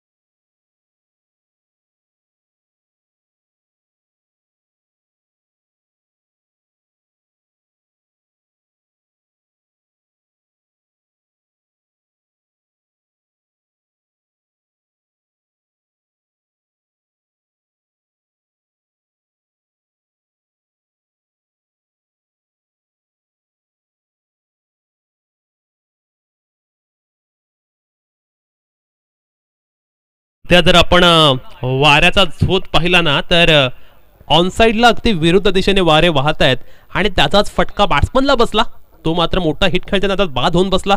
जर आपण वाऱ्याचा झोत पाहिला ना तर ऑन साइडला अगदी विरुद्ध दिशेने वारे वाहत आहेत आणि त्याचाच फटका बॅट्समनला बसला. तो मात्र मोठा हिट खेळताना त्यात बाद होऊन बसला.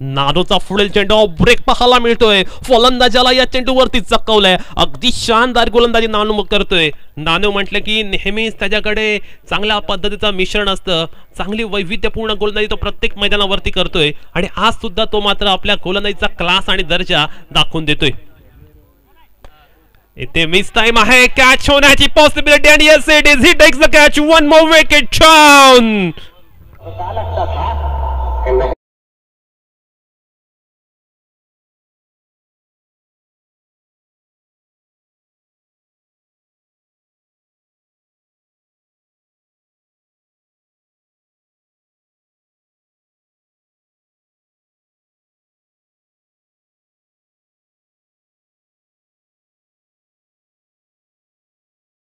नानोचा पुढील चेंडू ब्रेक पाहायला मिळतोय. फलंदाजाला या चेंडूवरती चकवलंय. अगदी शानदार गोलंदाजी नानू करतोय. नानू म्हटलं की नेहमीच त्याच्याकडे चांगल्या पद्धतीचं मिश्रण असतं. चांगली वैविध्यपूर्ण गोलंदाजी तो प्रत्येक मैदानावरती करतोय आणि आज सुद्धा तो मात्र आपल्या गोलंदाजीचा क्लास आणि दर्जा दाखवून देतोय. इथे मिस टाइम आहे, कॅच होण्याची पॉसिबिलिटी आणि yes it is, he takes the catch, one more wicket down.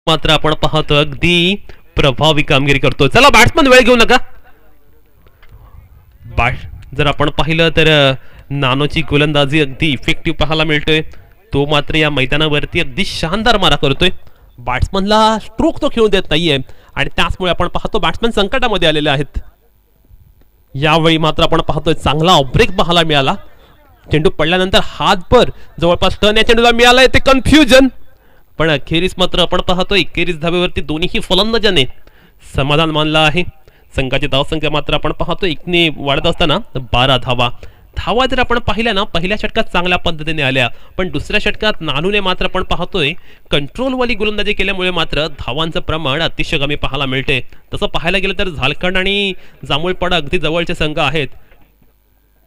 मात्र आपण पाहतो अगदी प्रभावी कामगिरी करतो. चला बॅट्समन वेळ घेऊ नका. जर आपण पाहिलं तर नानोची गोलंदाजी अगदी इफेक्टिव्ह पाहायला मिळतोय. तो मात्र या मैदानावरती अगदी शानदार मारा करतोय. बॅट्समनला स्ट्रोक तो खेळून देत नाहीये आणि त्याचमुळे आपण पाहतो बॅट्समन संकटामध्ये आलेले आहेत. यावेळी मात्र आपण पाहतोय चांगला ब्रेक पाहायला मिळाला. चेंडू पडल्यानंतर हातभर जवळपास टर्न या चेंडूला मिळालाय, ते कन्फ्युजन. पण अखेरीस मात्र आपण पाहतोय 21 धावेवरती दोन्ही फलंदाजाने समाधान मानलं आहे. संघाची धावसंख्या मात्र आपण पाहतो एकने वाढत असताना 12 धावा. जर आपण पाहिल्या ना, पहिल्या षटकात चांगल्या पद्धतीने आल्या, पण दुसऱ्या षटकात नानूने मात्र आपण पाहतोय कंट्रोलवाली गोलंदाजी केल्यामुळे मात्र धावांचं प्रमाण अतिशय कमी पाहायला मिळते. तसं पाहायला गेलं तर झारखंड आणि जांभूळपाडा अगदी जवळचे संघ आहेत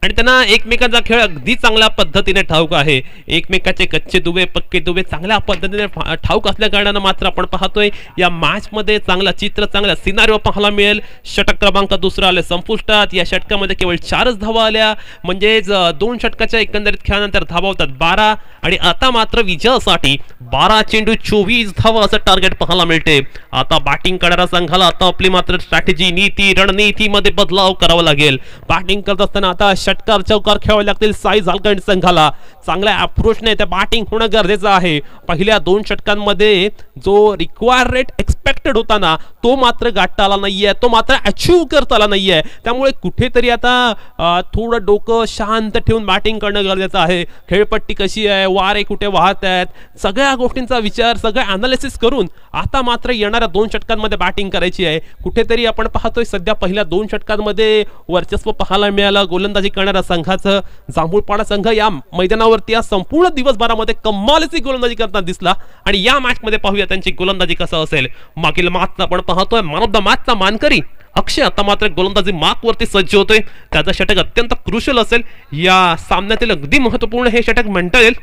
आणि त्यांना एकमेकांचा खेळ अगदी चांगल्या पद्धतीने ठाऊक आहे. एकमेकाचे कच्चे दुवे पक्के दुवे चांगल्या पद्धतीने ठाऊक असल्या कारणानं मात्र आपण पाहतोय या मॅच मध्ये चांगला चित्र, चांगला सिनारिओ पाहायला मिळेल. षटक क्रमांक दुसरा आले संपुष्टात. या षटकामध्ये केवळ 4च धावा आल्या, म्हणजेच 2 षटकाच्या एकंदरीत खेळानंतर धावा होतात 12 आणि आता मात्र विजयासाठी 12 चेंडू 24 धावा असं टार्गेट पाहायला मिळते. आता बॅटिंग करणाऱ्या संघाला आता आपली मात्र स्ट्रॅटेजी, नीती, रणनीतीमध्ये बदलाव करावा लागेल. बॅटिंग करत असताना आता षटकार चौकार खेळावे लागतील साई झारखंड संघाला. चांगल्या अप्रोचने त्या बॅटिंग होणं गरजेचं आहे. पहिल्या 2 षटकांमध्ये जो रिक्वायर रेट एक्सपेक्टेड होता ना, तो मात्र गाठता आला नाहीये, तो मात्र अचीव करता आला नाहीये. त्यामुळे कुठेतरी आता थोडं डोकं शांत ठेवून बॅटिंग करणं गरजेचं आहे. खेळपट्टी कशी आहे, वारे कुठे वाहत आहेत, सगळ्या गोष्टींचा विचार, सगळं अनालिसिस करून आता मात्र येणाऱ्या 2 षटकांमध्ये बॅटिंग करायची आहे. कुठेतरी आपण पाहतोय सध्या पहिल्या 2 षटकांमध्ये वर्चस्व पाहायला मिळालं गोलंदाजी करणाऱ्या संघाचं. जांभूळपाडा संघ या मैदानावरती या संपूर्ण दिवसभरामध्ये कमालीची गोलंदाजी करताना दिसला आणि या मॅच मध्ये पाहूया त्यांची गोलंदाजी कसं असेल. मागील मॅचचा आपण पाहतोय मॅन ऑफ द मॅचचा मानकरी अक्षय आता मात्र गोलंदाजी मार्क वरती सज्ज होतोय. त्याचं षटक अत्यंत क्रुशियल असेल. या सामन्यातील अगदी महत्वपूर्ण हे षटक म्हणता येईल.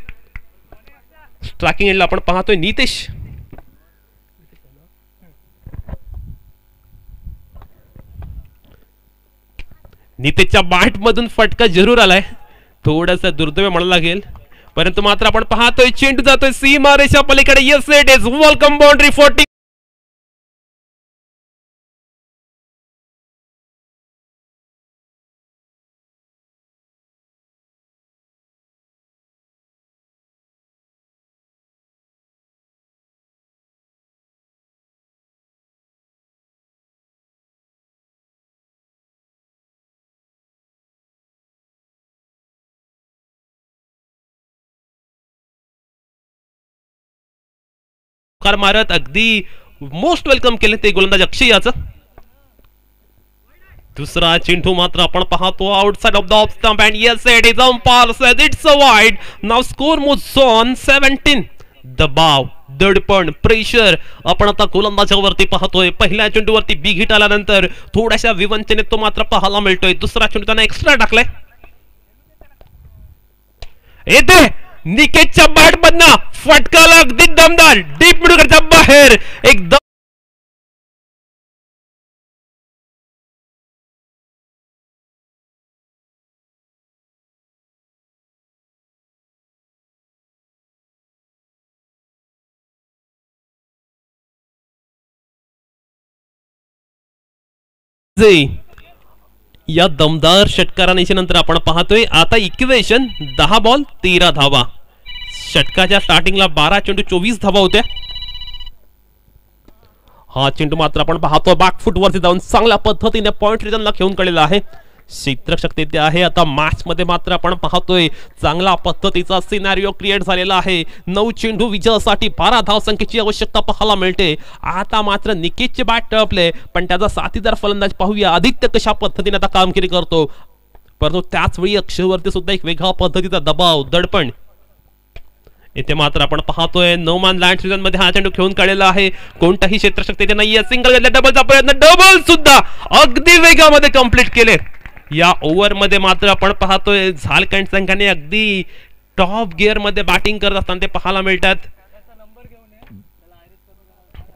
स्ट्रायकिंग एंडला आपण पाहतोय नितेश. नितेशच्या बॅट मधून फटका जरूर आलाय, थोडासा दुर्दैव म्हणायला लागेल, परंतु मात्र आपण पाहतोय चेंडू जातोय सीमा रेषा पलीकडे. Yes it is, welcome boundary 40. मारत अगदी मोस्ट वेलकम केले ते गोलंदाज अक्षय याचं. दुसरा चेंडू मात्र आपण पाहतो outside of the off stump and yes it is, umpire says it's a wide. Now score moves on 17. दबाव, दडपण, प्रेशर आपण आता गोलंदाजावरती पाहतोय. पहिल्या चेंडूवरती बिग हिट आल्यानंतर थोड्याशा विवंचनेत तो मात्र पाहायला मिळतोय. दुसरा चेंडू त्याने एक्स्ट्रा टाकलाय. येते निकेशच्या बॅट मधनं फटकाला अगदी दमदार डीप मिडकडच्या बाहेर एकदम या दमदार षटकाराच्या नंतर आपण पाहतोय आता इक्वेशन 10 बॉल 13 धावा. षटकाच्या स्टार्टिंगला 12 चेंडू 24 धावा होत्या. हा चेंडू मात्र आपण पाहतो बॅकफुट वरती जाऊन चांगल्या पद्धतीने पॉइंट रिटर्नला घेऊन काढलेला आहे. क्षेत्ररक्षक तेथे आहे. आता मॅच मध्ये मात्र आपण पाहतोय चांगला पद्धतीचा सिनारिओ क्रिएट झालेला आहे. 9 चेंडू विजयासाठी 12 धावसंख्येची आवश्यकता पाहायला मिळते. आता मात्र निकेशचे बॅट टपले, पण त्याचा साथीदार फलंदाज पाहूया आदित्य कशा पद्धतीने आता कामगिरी करतो. परंतु त्याच वेळी अक्षयवरती सुद्धा एक वेगळ्या पद्धतीचा दबाव, दडपण. इथे मात्र आपण पाहतोय नोमान लँड सीझन मध्ये हा चेंडू खेळून काढलेला आहे. कोणताही क्षेत्रशक्ती इथे नाहीये. सिंगल घेतला, डबलचा प्रयत्न, डबल सुद्धा अगदी वेगामध्ये कंप्लीट केले. या ओव्हर मध्ये मात्र आपण पाहतोय झारखंड संघाने अगदी टॉप गिअर मध्ये बॅटिंग करत असताना ते पाहायला मिळतात.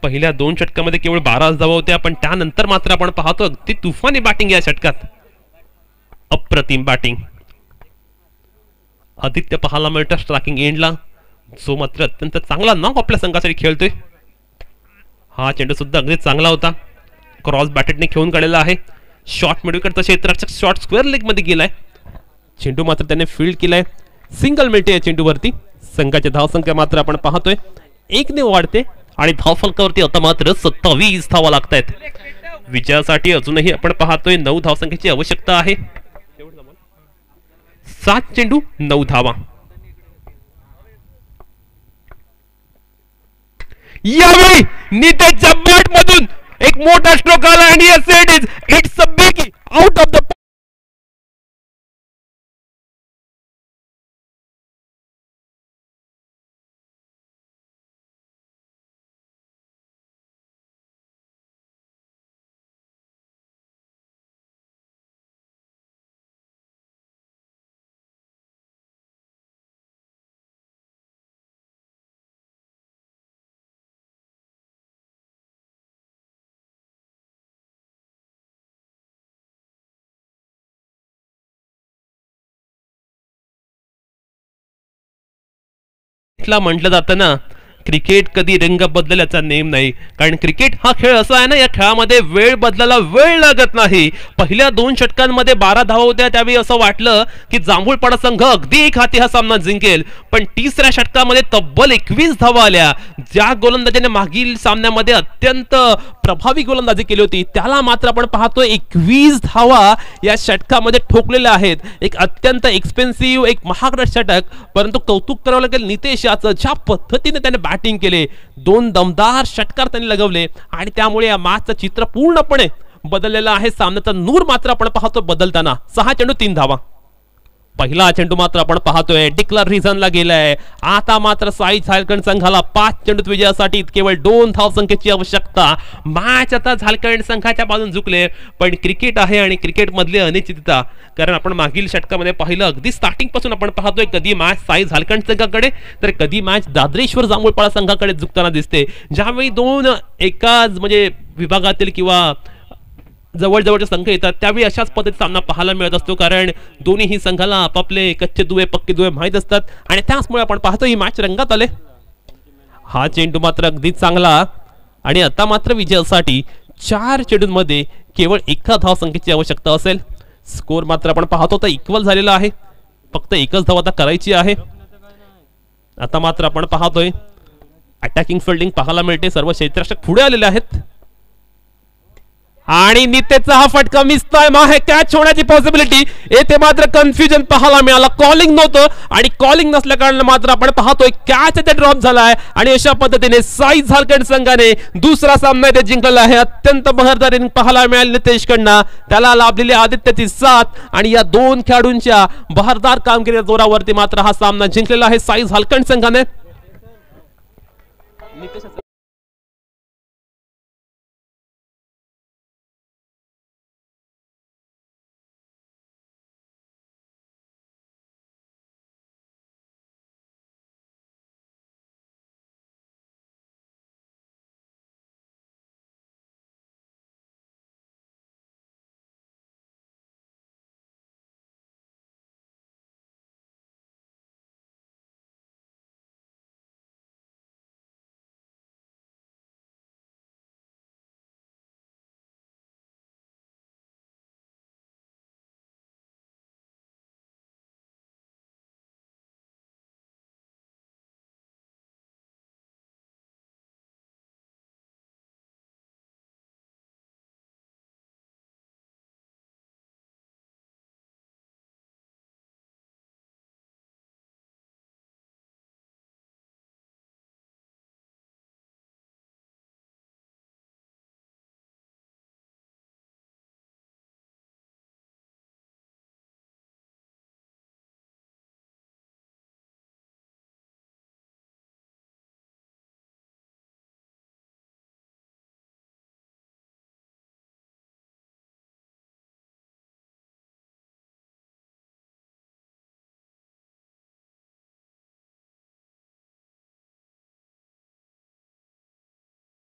पहिल्या 2 षटकामध्ये केवळ 12 धावा होत्या, पण त्यानंतर मात्र आपण पाहतो अगदी तुफानी बॅटिंग या षटकात. अप्रतिम बॅटिंग आदित्य पाहायला मिळतं स्ट्रायकिंग एंडला, जो मात्र अत्यंत चांगला नाव आपल्या संघासाठी खेळतोय. हा चेंडू सुद्धा अगदी चांगला होता. क्रॉस बॅटेडने खेळून काढलेला आहे. शॉर्ट मिडविकेटचा क्षेत्ररक्षक शॉर्ट स्क्वेअर लेग मध्ये गेलाय. चेंडू मात्र त्याने फील्ड केलाय. सिंगल मिळते या चेंडूवरती. संघाची धावसंख्या मात्र आपण पाहतोय 1 ने वाढते आणि धावफलकावरती आता मात्र 27 धावा लागतायत. विजयासाठी अजूनही आपण पाहतोय 9 धावसंख्येची आवश्यकता आहे. 7 चेंडू 9 धावा. यावेळी नितेशच्या बॅट मधून एक मोठा स्ट्रोक आला आणि it's a big out of the म्हटलं जातं ना, क्रिकेट कधी रंग बदलल्याचा नेम नाही. कारण क्रिकेट हा खेळ असा आहे ना, या खेळामध्ये वेळ बदलायला वेळ लागत नाही. पहिल्या 2 षटकांमध्ये 12 धावा होत्या. त्यावेळी असं वाटलं की जांभूळपाडा संघ अगदी एक हाती हा सामना जिंकेल, पण तिसऱ्या षटकामध्ये तब्बल 21 धावा आल्या. ज्या गोलंदाजाने मागील सामन्यामध्ये अत्यंत प्रभावी गोलंदाजी केली होती, त्याला मात्र आपण पाहतोय 21 धावा या षटकामध्ये ठोकलेल्या आहेत. एक अत्यंत एक्सपेन्सिव्ह, एक महागडा षटक, परंतु कौतुक करावं लागेल नितेश याचं. ज्या पद्धतीने त्याने बॅटिंग केले, 2 दमदार षटकार त्यांनी लगवले आणि त्यामुळे या मॅचचं चित्र पूर्णपणे बदललेलं आहे. सामन्याचा नूर मात्र आपण पाहतो बदलताना. 6 चेंडू 3 धावा. पहिला चेंडू मात्र आपण पाहतोय डिक्लर रिझनला गेलाय. आता मात्र साई झारखंड संघाला 5 चेंडूत विजयासाठी केवळ 2 धावसंख्येची आवश्यकता. मॅच आता झारखंड संघाच्या बाजून झुकले, पण क्रिकेट आहे आणि क्रिकेट मधली अनिश्चितता. कारण आपण मागील षटकामध्ये पाहिलं, अगदी स्टार्टिंग पासून आपण पाहतोय कधी मॅच साई झारखंड संघाकडे तर कधी मॅच दादरेश्वर जांभूळपाडा संघाकडे झुकताना दिसते. ज्यावेळी 2 एकाच म्हणजे विभागातील किंवा जवळजवळचे संघ येतात, त्यावेळी अशाच पद्धतीचा सामना पाहायला मिळत असतो. कारण दोन्ही संघाला आपापले कच्चे दुवे पक्के दुवे माहीत असतात आणि त्याचमुळे आपण पाहतो ही मॅच रंगात आले. हा चेंडू मात्र अगदी चांगला आणि आता मात्र विजयासाठी 4 चेंडूंमध्ये केवळ 1 धावसंख्येची आवश्यकता असेल. स्कोर मात्र आपण पाहतो तर इक्वल झालेला आहे. फक्त 1च धाव आता करायची आहे. आता मात्र आपण पाहतोय अटॅकिंग फिल्डिंग पाहायला मिळते. सर्व क्षेत्ररक्षक पुढे आलेले आहेत आणि नितेशचा हा फटका मिसतोय. माहे कॅच होण्याची पॉसिबिलिटी. येथे मात्र कन्फ्युजन पाहायला मिळाला. कॉलिंग नव्हतं आणि कॉलिंग नसल्या कारणाने मात्र आपण पाहतोय कॅच इथे ड्रॉप झालाय आणि अशा पद्धतीने साई झारखंड संघाने दुसरा सामना इथे जिंकलेला आहे. अत्यंत बहरदार इनिंग पाहायला मिळाली नितेशकडनं. त्याला लाभलेली आदित्यची साथ आणि या 2 खेळाडूंच्या बहरदार कामगिरीच्या जोरावरती मात्र हा सामना जिंकलेला आहे साई झारखंड संघाने.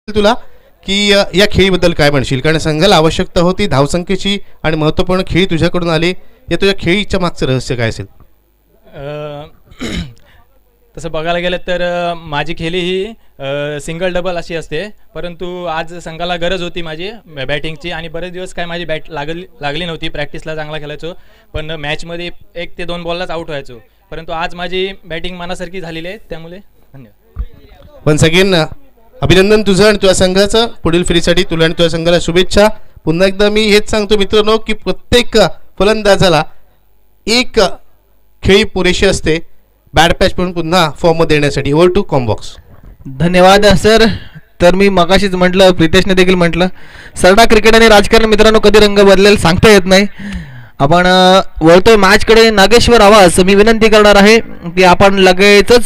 तुला की या खेळीबद्दल काय म्हणशील, कारण संघाला आवश्यकता होती धावसंख्येची आणि महत्त्वपूर्ण खेळी तुझ्याकडून आली. या तुझ्या खेळीच्या मागचं रहस्य काय असेल?
तसं बघायला गेलं तर माझी खेळी ही सिंगल डबल अशी असते, परंतु आज संघाला गरज होती माझी बॅटिंगची आणि बरेच दिवस काय माझी बॅट लागली नव्हती. प्रॅक्टिसला चांगला खेळायचो पण मॅचमध्ये 1 ते 2 बॉललाच आऊट व्हायचो, परंतु आज माझी बॅटिंग मनासारखी झालेली आहे, त्यामुळे धन्यवाद.
वन्स अगेन अभिनंदन तुझं आणि तुझ्या संघाचं. पुढील फेरीसाठी तुला आणि तुझ्या संघाला शुभेच्छा. पुन्हा एकदा मी हेच सांगतो मित्रांनो की प्रत्येक फलंदाजाला एक खेळी पुरेशी असते बॅड पॅच म्हणून पुन्हा फॉर्ममध्ये येण्यासाठी. Over to combox.
धन्यवाद सर. तर मी मगाशीच म्हटलं, प्रितेशने देखील म्हटलं, सरडा क्रिकेट आणि राजकारण मित्रांनो कधी रंग बदलेल सांगता येत नाही. आपण वळतोय मॅचकडे. नागेश्वर आवाज मी विनंती करणार आहे की आपण लगेचच